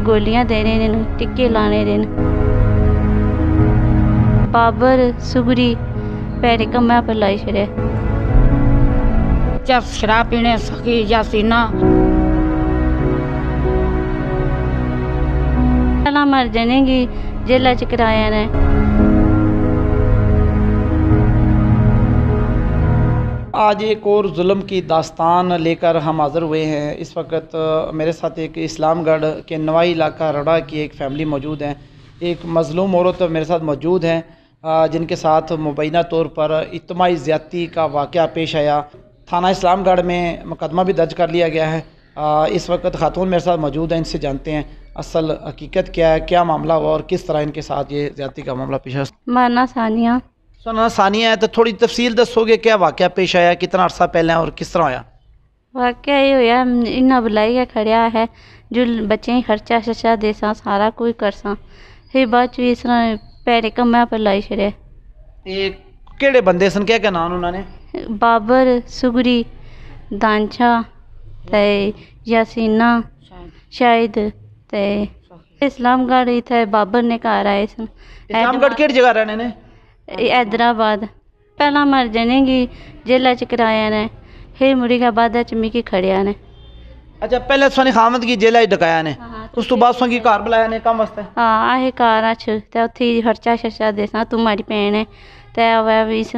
गोलियां देने ने, टिक्के लाने ने। बाबर सुगरी पैरे कम्मै पर लाई छड़े। जब शराब पीने सखी यासीना पहला मर जाने की जेल च कराया ने। आज एक और जुल्म की दास्तान लेकर हम हाज़िर हुए हैं। इस वक्त मेरे साथ एक इस्लामगढ़ के नवाई इलाका रड़ा की एक फ़ैमिली मौजूद है। एक मज़लूम औरत मेरे साथ मौजूद हैं जिनके साथ मुबैना तौर पर इज्तिमाई ज़्यादती का वाक़या पेश आया। थाना इस्लामगढ़ में मुकदमा भी दर्ज कर लिया गया है। इस वक्त ख़ातून मेरे साथ मौजूद हैं, इनसे जानते हैं असल हकीकत क्या है, क्या मामला हुआ और किस तरह इनके साथ ये ज़्यादती का मामला पेश आया। माना सानिया सुना सानिया है तो थोड़ी तफसील दसोगे क्या वाक़या पेश आया, कितना अरसा पहले और किस तरह आया? वाक़या ये होया इन्ना बुलाइया खड़िया है जो बच्चे खर्चा शर्चा देसा सारा कोई करसा फिर बाद च इस तरह पैरे कम्मै पर लाई छड़े। केड़े बंदे सन, क्या क्या नाम उन्होंने? बाबर सुगरी दानशा ते यासीना शाहिद ते इस्लामगढ़ इत्थे बाबर ने घर आए सन। इस्लामगढ़ केड़ी जगह रहने ने? हैदराबाद। पहला मर जाने की जेल च कराया ने, फिर मुड़ी का बाद च मिगी खड़िया ने। अच्छा, पहले सोनी खामद की जेल डकाया ने, उस तो बाद सोनी घर बुलाया ने काम वास्ते? हाँ अहे घर अच ते उत्थे खर्चा शर्चा देसा तू माड़ी भैन है ते आवे इस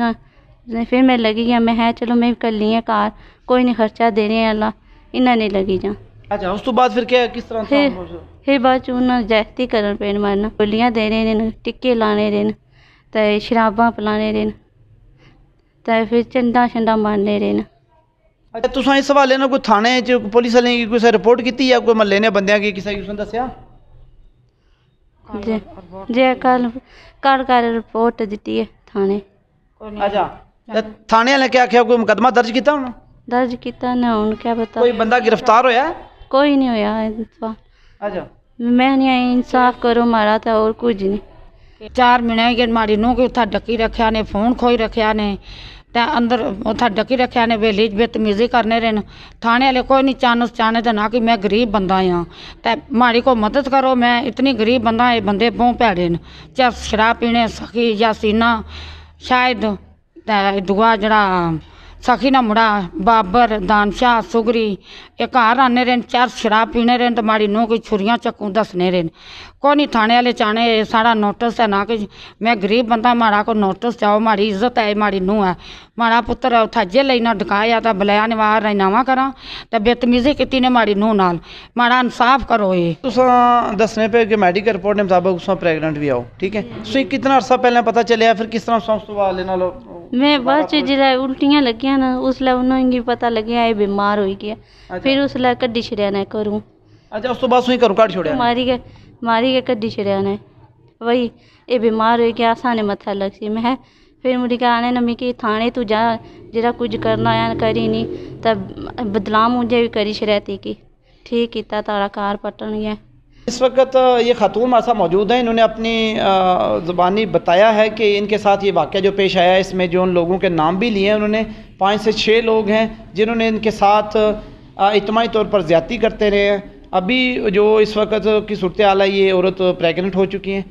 फिर मैं लगी गया। मैं है चलो मैं कल्ली है घर, कोई नहीं खर्चा देने वाला, इन्ना नहीं लगी जा। अच्छा, उस तो बाद फिर क्या किस तरह? फिर बाद च उन्हें जैती करन पेन मारना, गोलियां देने ने, टिक्के लाने ने ते शराबां पिलाने ने ते फिर चंडा शंडा मारने ने। अच्छा, तुसां इस हवाले ना कोई थाने च पुलिस वालें की कोई रिपोर्ट की या कोई महल्ले ने बंदियां की किसी की दस्या? जे कल कल रिपोर्ट दी है थाने। अच्छा, थाने वाले क्या आख्या, कोई मुकदमा दर्ज किया? उन्होंने दर्ज किया ना, उन क्या पता कोई बंदा गिरफ्तार होया? कोई नहीं होया। अच्छा, मैं नहीं आई, इंसाफ करो मारा था और कुछ नहीं। 4 महीने के माड़ी नूह के उत्था डकी रखा ने, फोन खोई रखा ने ते अंदर उत्था डकी रखा ने, वेली बदतमीजी करने रहे। थाने वाले कोई नहीं चानस चाहने तो ना कि मैं गरीब बंदा हाँ ते माड़ी को मदद करो, मैं इतनी गरीब बंदा, ये बंदे बहुत भैड़े न। चाहे शराब पीने सखी यासीना शायद ते दुआ जड़ा सखी ना मुड़ा बाबर दानशाह सुगरी ये घर आने रहे, 4 शराब पीने रहे तो माड़ी नूह की छुरियां चक्कू दसने रहे। को नहीं थाने वाले चाहने साड़ा नोटिस है ना कि मैं गरीब बंदा, माड़ा को नोटिस जाओ, माड़ी इज्जत है, माड़ी नूह है, माड़ा पुत्र है उत्था जेल ना डकाया तो बुलाया निवार नावा करा तो बदतमीजी की ने माड़ी नूह नाल, माड़ा इंसाफ करो। ये तुसां दसने पे कि मेडिकल रिपोर्ट के मुताबिक उसमें प्रेगनेंट भी आओ, ठीक है? सो कितना अरसा पहले पता चलिया, फिर किस तरह उस वाले नाल मैं बाद च जिसलै उल्टियां लगियां ना उसलै उन्हें पता लग्या ये बीमार हो गया। अच्छा। फिर उसलै कड्डी छड़िया ने घरों। अच्छा, उस तो बाद सुई घरों कट छोड़िया? मारी के कड्डी छड़िया ने, वही ये बीमार हो गया साने मत्था लग सी। मैं फिर मुड़ी के आने न मिगी थाने तू जा जरा कुछ करना आया करी नहीं तब बदलाम मुझे भी करी छड़ती की ठीक किया तारा कार पटन गया। इस वक्त ये खातून हमारे साथ मौजूद हैं, इन्होंने अपनी ज़ुबानी बताया है कि इनके साथ ये वाक़या जो पेश आया है इसमें जो उन लोगों के नाम भी लिए हैं उन्होंने 5 से 6 लोग हैं जिन्होंने इनके साथ इज्तिमाई तौर पर ज़्यादती करते रहे हैं। अभी जो इस वक्त की सूरत हाल है, ये औरत प्रेगनेंट हो चुकी हैं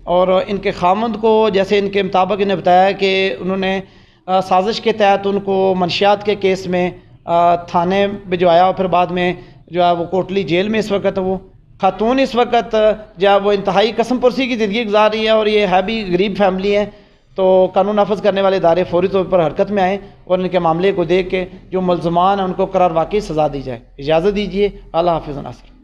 और इनके खामद को जैसे इनके मुताबिक इन्हें बताया कि उन्होंने साजिश के तहत उनको मनशियात के केस में थाने भिजवाया और फिर बाद में जो है वो कोटली जेल में इस वक्त वो खातून इस वक्त जब वो इंतहाई कसम पुरसी की ज़िंदगी गुजार रही है और ये है भी गरीब फैमिली है, तो कानून नाफज करने वाले इदारे फौरी तौर पर हरकत में आए और इनके मामले को देख के जो मुल्ज़मान हैं उनको करार वाकई सज़ा दी जाए। इजाज़त दीजिए। अल्लाह हाफ़िज़ नासिर।